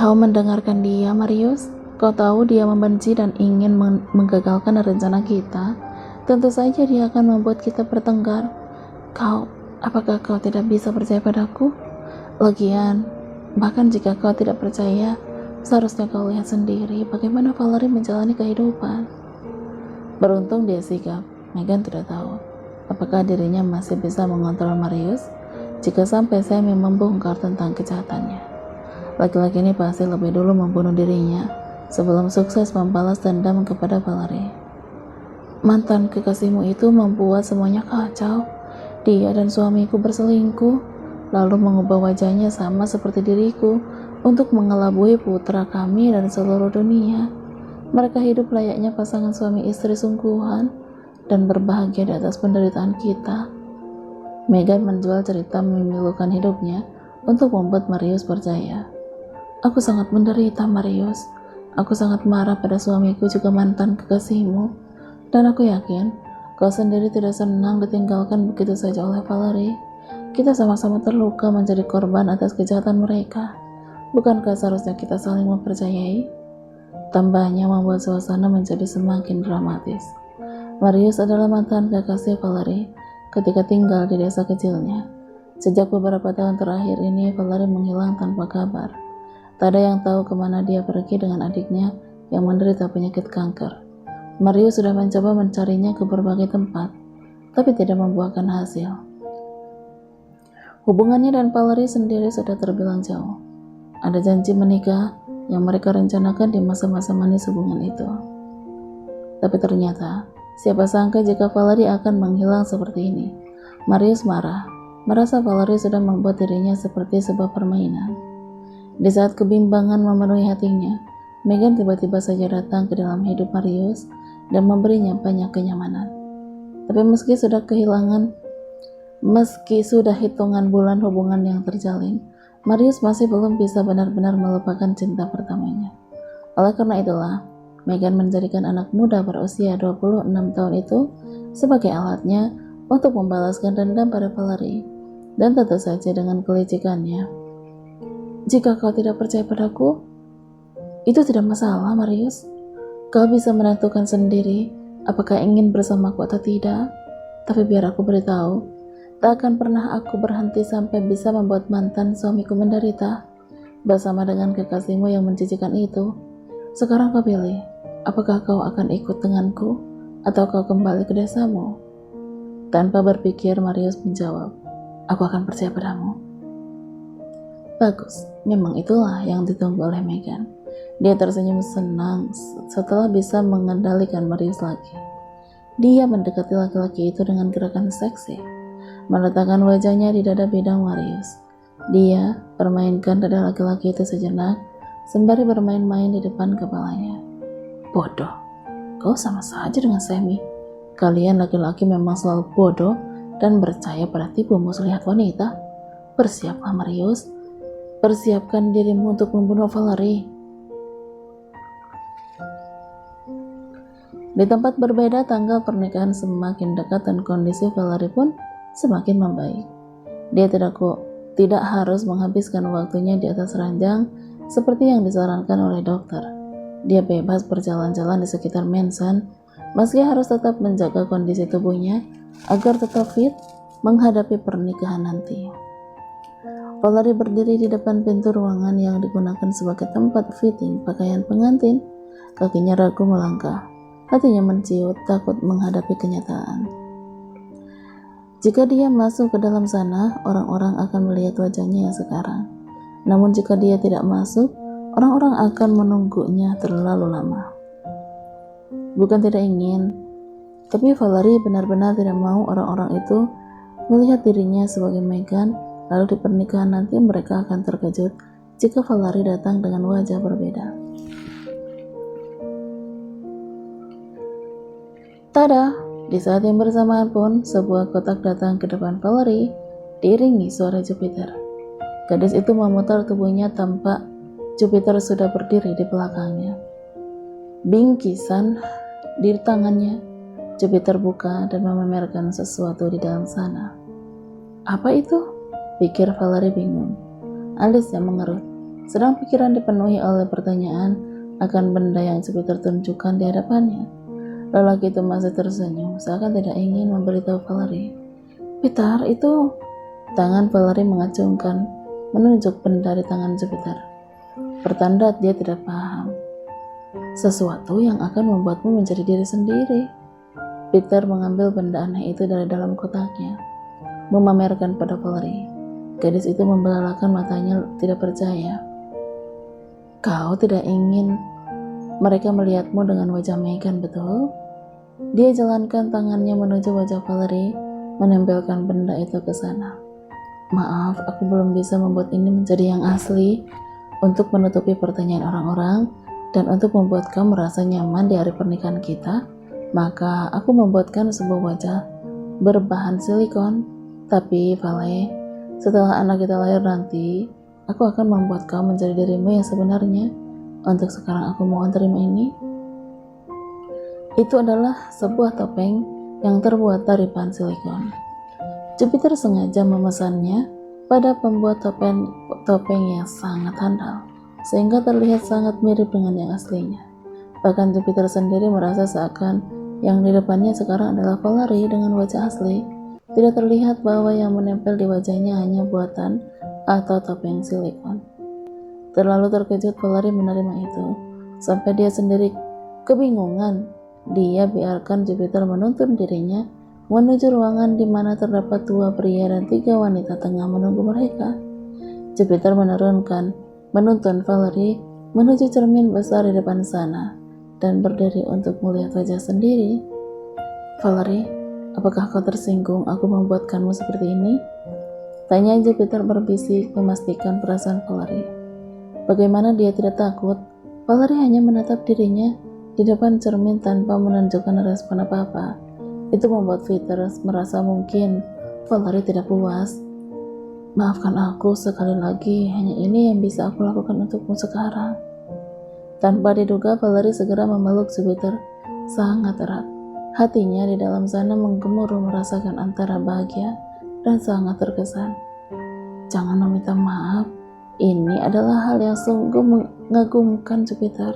Kau mendengarkan dia, Marius? Kau tahu dia membenci dan ingin menggagalkan rencana kita. Tentu saja dia akan membuat kita bertengkar. Apakah kau tidak bisa percaya padaku? Lagian, bahkan jika kau tidak percaya, seharusnya kau lihat sendiri bagaimana Valerie menjalani kehidupan. Beruntung dia sigap. Megan tidak tahu apakah dirinya masih bisa mengontrol Marius jika sampai Sammy membongkar tentang kejahatannya. Laki-laki ini pasti lebih dulu membunuh dirinya sebelum sukses membalas dendam kepada Valerie. Mantan kekasihmu itu membuat semuanya kacau. Dia dan suamiku berselingkuh, lalu mengubah wajahnya sama seperti diriku untuk mengelabui putra kami dan seluruh dunia. Mereka hidup layaknya pasangan suami istri sungguhan dan berbahagia di atas penderitaan kita. Megan menjual cerita memilukan hidupnya untuk membuat Marius percaya. Aku sangat menderita, Marius. Aku sangat marah pada suamiku juga mantan kekasihmu. Dan aku yakin kau sendiri tidak senang ditinggalkan begitu saja oleh Valerie. Kita sama-sama terluka menjadi korban atas kejahatan mereka. Bukankah seharusnya kita saling mempercayai? Tambahnya membuat suasana menjadi semakin dramatis. Marius adalah mantan kekasih Valerie ketika tinggal di desa kecilnya. Sejak beberapa tahun terakhir ini, Valerie menghilang tanpa kabar. Tak ada yang tahu kemana dia pergi dengan adiknya yang menderita penyakit kanker. Marius sudah mencoba mencarinya ke berbagai tempat, tapi tidak membuahkan hasil. Hubungannya dan Valerie sendiri sudah terbilang jauh. Ada janji menikah yang mereka rencanakan di masa-masa manis hubungan itu. Tapi ternyata, siapa sangka jika Valerie akan menghilang seperti ini. Marius marah, merasa Valerie sudah membuat dirinya seperti sebuah permainan. Di saat kebimbangan memenuhi hatinya, Megan tiba-tiba saja datang ke dalam hidup Marius dan memberinya banyak kenyamanan. Tapi meski sudah hitungan bulan hubungan yang terjalin, Marius masih belum bisa benar-benar melupakan cinta pertamanya. Oleh karena itulah, Megan menjadikan anak muda berusia 26 tahun itu sebagai alatnya untuk membalaskan dendam pada Valerie. Dan tentu saja dengan kelicikannya. Jika kau tidak percaya padaku, itu tidak masalah, Marius. Kau bisa menentukan sendiri apakah ingin bersamaku atau tidak. Tapi biar aku beritahu, tak akan pernah aku berhenti sampai bisa membuat mantan suamiku menderita bersama dengan kekasihmu yang menjijikan itu. Sekarang kau pilih, apakah kau akan ikut denganku atau kau kembali ke desamu? Tanpa berpikir, Marius menjawab, aku akan percaya padamu. Bagus, memang itulah yang ditunggu oleh Megan. Dia tersenyum senang setelah bisa mengendalikan Marius lagi. Dia mendekati laki-laki itu dengan gerakan seksi, meletakkan wajahnya di dada bidang Marius. Dia permainkan dada laki-laki itu sejenak, sembari bermain-main di depan kepalanya. Bodoh, kau sama saja dengan Sammy. Kalian laki-laki memang selalu bodoh dan percaya pada tipu muslihat wanita. Bersiaplah Marius, persiapkan dirimu untuk membunuh Valerie. Di tempat berbeda, tanggal pernikahan semakin dekat dan kondisi Valerie pun semakin membaik. Dia tidak harus menghabiskan waktunya di atas ranjang seperti yang disarankan oleh dokter. Dia bebas berjalan-jalan di sekitar Mansion, meski harus tetap menjaga kondisi tubuhnya agar tetap fit menghadapi pernikahan nanti. Valerie berdiri di depan pintu ruangan yang digunakan sebagai tempat fitting pakaian pengantin. Kakinya ragu melangkah. Hatinya menciut, takut menghadapi kenyataan. Jika dia masuk ke dalam sana, orang-orang akan melihat wajahnya yang sekarang. Namun jika dia tidak masuk, orang-orang akan menunggunya terlalu lama. Bukan tidak ingin, tapi Valerie benar-benar tidak mau orang-orang itu melihat dirinya sebagai Megan, lalu di pernikahan nanti mereka akan terkejut jika Valerie datang dengan wajah berbeda. Tada! Di saat yang bersamaan pun, sebuah kotak datang ke depan Valerie, diiringi suara Jupiter. Gadis itu memutar tubuhnya tampak Jupiter sudah berdiri di belakangnya. Bingkisan di tangannya, Jupiter buka dan memamerkan sesuatu di dalam sana. Apa itu? Pikir Valerie bingung. Alisnya mengerut. sedang pikiran dipenuhi oleh pertanyaan akan benda yang Jupiter tunjukkan di hadapannya. Lelaki itu masih tersenyum, seakan tidak ingin memberitahu Valerie. Peter, itu... Tangan Valerie mengacungkan, menunjuk benda di tangan Jupiter. Pertanda dia tidak paham. Sesuatu yang akan membuatmu menjadi diri sendiri. Peter mengambil benda aneh itu dari dalam kotaknya, memamerkan pada Valerie. Gadis itu membelalakan matanya tidak percaya. Kau tidak ingin mereka melihatmu dengan wajah Megan, betul? Dia jalankan tangannya menuju wajah Valerie, menempelkan benda itu ke sana. Maaf, aku belum bisa membuat ini menjadi yang asli untuk menutupi pertanyaan orang-orang dan untuk membuat kamu merasa nyaman di hari pernikahan kita. Maka aku membuatkan sebuah wajah berbahan silikon. Tapi Vale, setelah anak kita lahir nanti, aku akan membuat kamu menjadi dirimu yang sebenarnya. Untuk sekarang aku mohon terima ini. Itu adalah sebuah topeng yang terbuat dari bahan silikon. Jupiter sengaja memesannya pada pembuat topeng yang sangat handal, sehingga terlihat sangat mirip dengan yang aslinya. Bahkan Jupiter sendiri merasa seakan yang di depannya sekarang adalah Valerie dengan wajah asli. Tidak terlihat bahwa yang menempel di wajahnya hanya buatan atau topeng silikon. Terlalu terkejut Valerie menerima itu, sampai dia sendiri kebingungan. Dia biarkan Jupiter menuntun dirinya menuju ruangan di mana terdapat 2 pria dan 3 wanita tengah menunggu mereka. Jupiter menuntun Valerie menuju cermin besar di depan sana dan berdiri untuk melihat wajah sendiri. Valerie, apakah kau tersinggung aku membuatkanmu seperti ini? Tanya Jupiter berbisik memastikan perasaan Valerie. Bagaimana dia tidak takut? Valerie hanya menatap dirinya di depan cermin tanpa menunjukkan respon apa-apa. Itu membuat Peter merasa mungkin Valerie tidak puas. Maafkan aku sekali lagi, hanya ini yang bisa aku lakukan untukmu sekarang. Tanpa diduga Valerie segera memeluk Jupiter sangat erat. Hatinya di dalam sana menggemuruh merasakan antara bahagia dan sangat terkesan. Jangan meminta maaf, ini adalah hal yang sungguh mengagumkan Jupiter.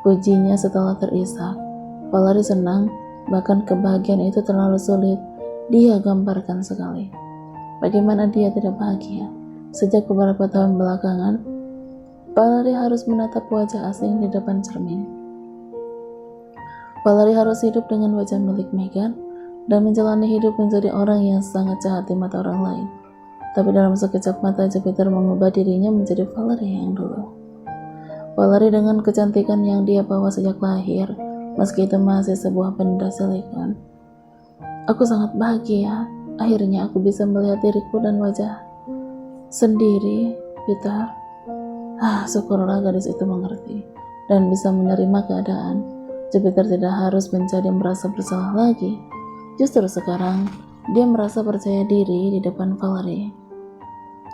Pujinya setelah terisak. Valerie senang. Bahkan kebahagiaan itu terlalu sulit dia gambarkan sekali. Bagaimana dia tidak bahagia? Sejak beberapa tahun belakangan, Valerie harus menatap wajah asing di depan cermin. Valerie harus hidup dengan wajah milik Megan dan menjalani hidup menjadi orang yang sangat jahat di mata orang lain. Tapi dalam sekejap mata Jupiter mengubah dirinya menjadi Valerie yang dulu. Valerie dengan kecantikan yang dia bawa sejak lahir, meski itu masih sebuah benda silikon. Aku sangat bahagia. Akhirnya aku bisa melihat diriku dan wajah sendiri, Peter. Syukurlah gadis itu mengerti dan bisa menerima keadaan. Jupiter tidak harus menjadi merasa bersalah lagi. Justru sekarang dia merasa percaya diri di depan Valerie.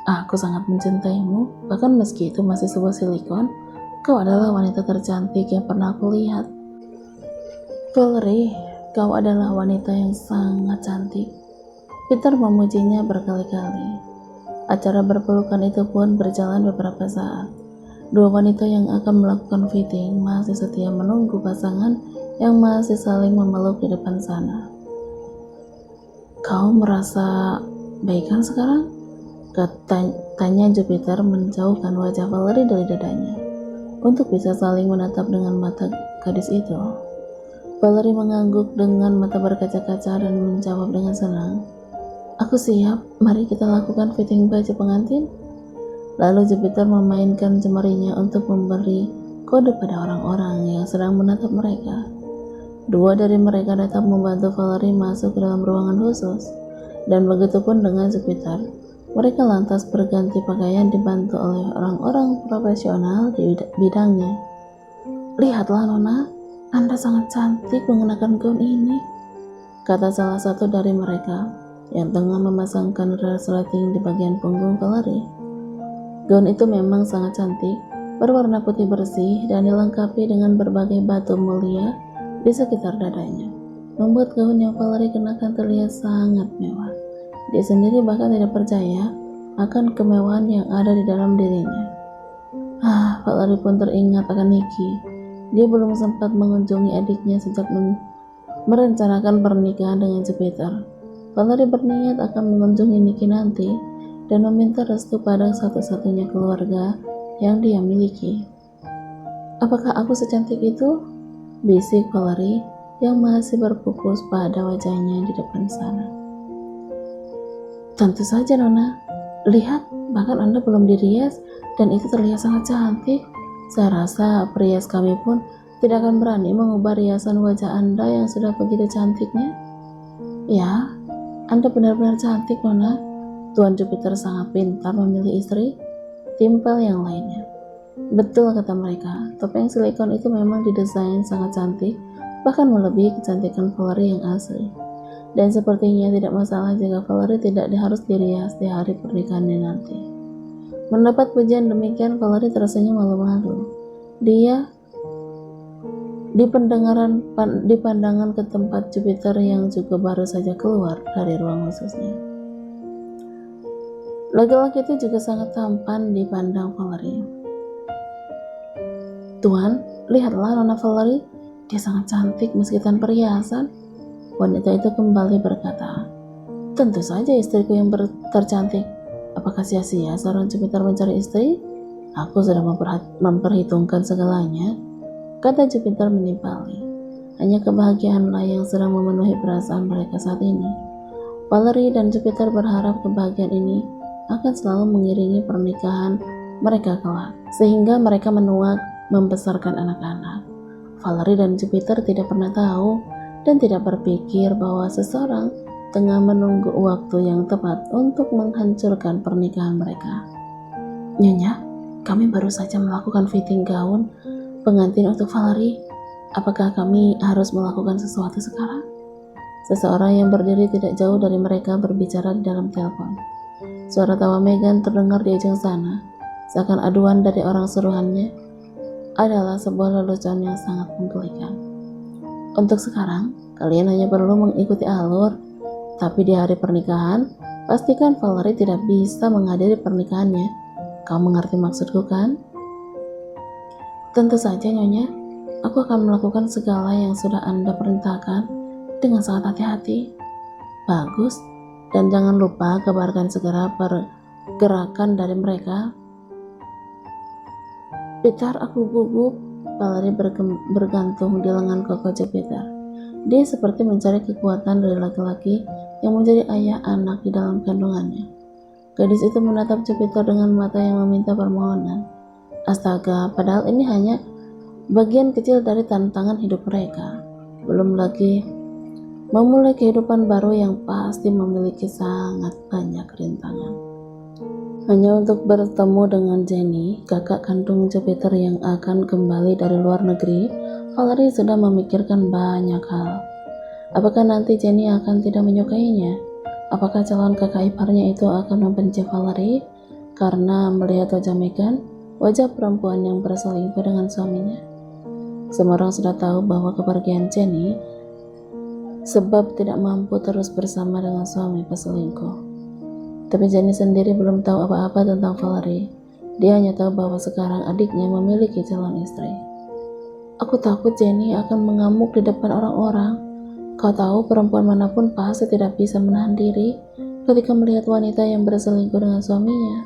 Aku sangat mencintaimu, bahkan meski itu masih sebuah silikon. Kau adalah wanita tercantik yang pernah aku lihat. Valerie, kau adalah wanita yang sangat cantik. Peter memujinya berkali-kali. Acara berpelukan itu pun berjalan beberapa saat. 2 wanita yang akan melakukan fitting masih setia menunggu pasangan yang masih saling memeluk di depan sana. Kau merasa baikan sekarang? Tanya Jupiter menjauhkan wajah Valerie dari dadanya untuk bisa saling menatap dengan mata gadis itu. Valerie mengangguk dengan mata berkaca-kaca dan menjawab dengan senang. Aku siap, mari kita lakukan fitting baju pengantin. Lalu Jupiter memainkan jemarinya untuk memberi kode pada orang-orang yang sedang menatap mereka. 2 dari mereka datang membantu Valerie masuk ke dalam ruangan khusus, dan begitupun dengan Jupiter. Mereka lantas berganti pakaian dibantu oleh orang-orang profesional di bidangnya. Lihatlah Nona, Anda sangat cantik mengenakan gaun ini, kata salah satu dari mereka yang tengah memasangkan resleting di bagian punggung Valerie. Gaun itu memang sangat cantik, berwarna putih bersih dan dilengkapi dengan berbagai batu mulia di sekitar dadanya, membuat gaun yang Valerie kenakan terlihat sangat mewah. Dia sendiri bahkan tidak percaya akan kemewahan yang ada di dalam dirinya. Valerie pun teringat akan Nikki. Dia belum sempat mengunjungi adiknya sejak merencanakan pernikahan dengan Jupiter. Valerie berniat akan mengunjungi Nikki nanti dan meminta restu pada satu-satunya keluarga yang dia miliki. Apakah aku secantik itu? Bisik Valerie yang masih berfokus pada wajahnya di depan sana. Tentu saja Nona, lihat bahkan Anda belum dirias dan itu terlihat sangat cantik. Saya rasa perias kami pun tidak akan berani mengubah riasan wajah Anda yang sudah begitu cantiknya. Ya, Anda benar-benar cantik Nona. Tuan Jupiter sangat pintar memilih istri, timpal yang lainnya. Betul kata mereka, topeng silikon itu memang didesain sangat cantik, bahkan melebihi kecantikan Valerie yang asli. Dan sepertinya tidak masalah jika Valerie tidak harus dirias di hari pernikahannya nanti. Mendapat pujian demikian, Valerie tersenyum malu-malu. Dia di pandangan ke tempat Jupiter yang juga baru saja keluar dari ruang khususnya. Laki-laki itu juga sangat tampan dipandang Valerie. Tuan, lihatlah Nona Valerie, dia sangat cantik meski tanpa perhiasan. Wanita itu kembali berkata, tentu saja istriku yang tercantik. Apakah sia-sia seorang Jupiter mencari istri? Aku sudah memperhitungkan segalanya, kata Jupiter menimpali. Hanya kebahagiaanlah yang sedang memenuhi perasaan mereka saat ini. Valerie dan Jupiter berharap kebahagiaan ini akan selalu mengiringi pernikahan mereka kelak, sehingga mereka menua membesarkan anak-anak. Valerie dan Jupiter tidak pernah tahu dan tidak berpikir bahwa seseorang tengah menunggu waktu yang tepat untuk menghancurkan pernikahan mereka. Nyonya, kami baru saja melakukan fitting gaun pengantin untuk Valerie. Apakah kami harus melakukan sesuatu sekarang? Seseorang yang berdiri tidak jauh dari mereka berbicara di dalam telepon. Suara tawa Megan terdengar di ujung sana, seakan aduan dari orang suruhannya adalah sebuah lelucon yang sangat menggelikan. Untuk sekarang, kalian hanya perlu mengikuti alur, tapi di hari pernikahan, pastikan Valerie tidak bisa menghadiri pernikahannya. Kau mengerti maksudku kan? Tentu saja Nyonya, aku akan melakukan segala yang sudah Anda perintahkan dengan sangat hati-hati. Bagus, dan jangan lupa kabarkan segera pergerakan dari mereka. Peter, aku gugup. Valerie bergantung di lengan kokoh Jupiter. Dia seperti mencari kekuatan dari laki-laki yang menjadi ayah anak di dalam kandungannya. Gadis itu menatap Jupiter dengan mata yang meminta permohonan. Astaga, padahal ini hanya bagian kecil dari tantangan hidup mereka. Belum lagi memulai kehidupan baru yang pasti memiliki sangat banyak rintangan. Hanya untuk bertemu dengan Jenny, kakak kandung Jupiter yang akan kembali dari luar negeri, Valerie sudah memikirkan banyak hal. Apakah nanti Jenny akan tidak menyukainya? Apakah calon kakak iparnya itu akan membenci Valerie karena melihat wajah Megan, wajah perempuan yang berselingkuh dengan suaminya? Semua orang sudah tahu bahwa kepergian Jenny sebab tidak mampu terus bersama dengan suami peselingkuh. Tapi Jenny sendiri belum tahu apa-apa tentang Valerie. Dia hanya tahu bahwa sekarang adiknya memiliki calon istri. Aku takut Jenny akan mengamuk di depan orang-orang. Kau tahu perempuan manapun pasti tidak bisa menahan diri ketika melihat wanita yang berselingkuh dengan suaminya,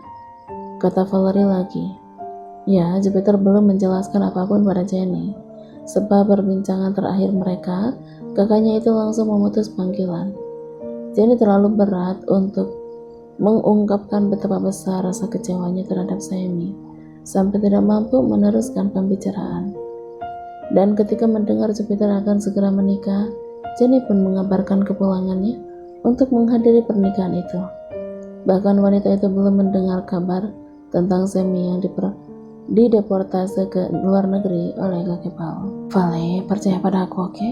kata Valerie lagi. Ya, Jupiter belum menjelaskan apapun pada Jenny. Sebab perbincangan terakhir mereka, kakaknya itu langsung memutus panggilan. Jenny terlalu berat untuk mengungkapkan betapa besar rasa kecewanya terhadap Sammy, sampai tidak mampu meneruskan pembicaraan. Dan ketika mendengar Jupiter akan segera menikah, Jenny pun mengabarkan kepulangannya untuk menghadiri pernikahan itu. Bahkan wanita itu belum mendengar kabar tentang Sammy yang dideportasi ke luar negeri oleh kakek Paul. Vale, percaya pada aku, oke?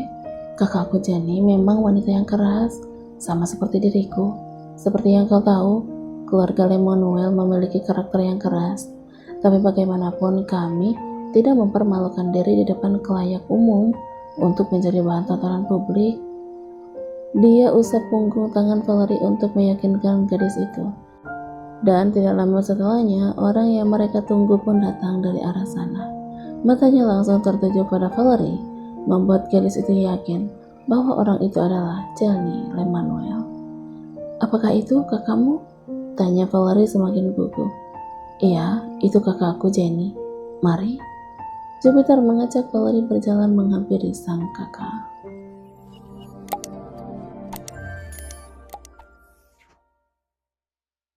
Kakakku Jenny memang wanita yang keras, sama seperti diriku. Seperti yang kau tahu, keluarga Lemuel memiliki karakter yang keras. Tapi bagaimanapun kami tidak mempermalukan diri di depan khalayak umum untuk menjadi bahan tontonan publik. Dia usap punggung tangan Valerie untuk meyakinkan gadis itu. Dan tidak lama setelahnya, orang yang mereka tunggu pun datang dari arah sana. Matanya langsung tertuju pada Valerie, membuat gadis itu yakin bahwa orang itu adalah Jenny Lemanuel. "Apakah itu kakakmu?" tanya Valerie semakin gugup. "Iya, itu kakakku Jenny. Mari." Jupiter mengajak Valerie berjalan menghampiri sang kakak.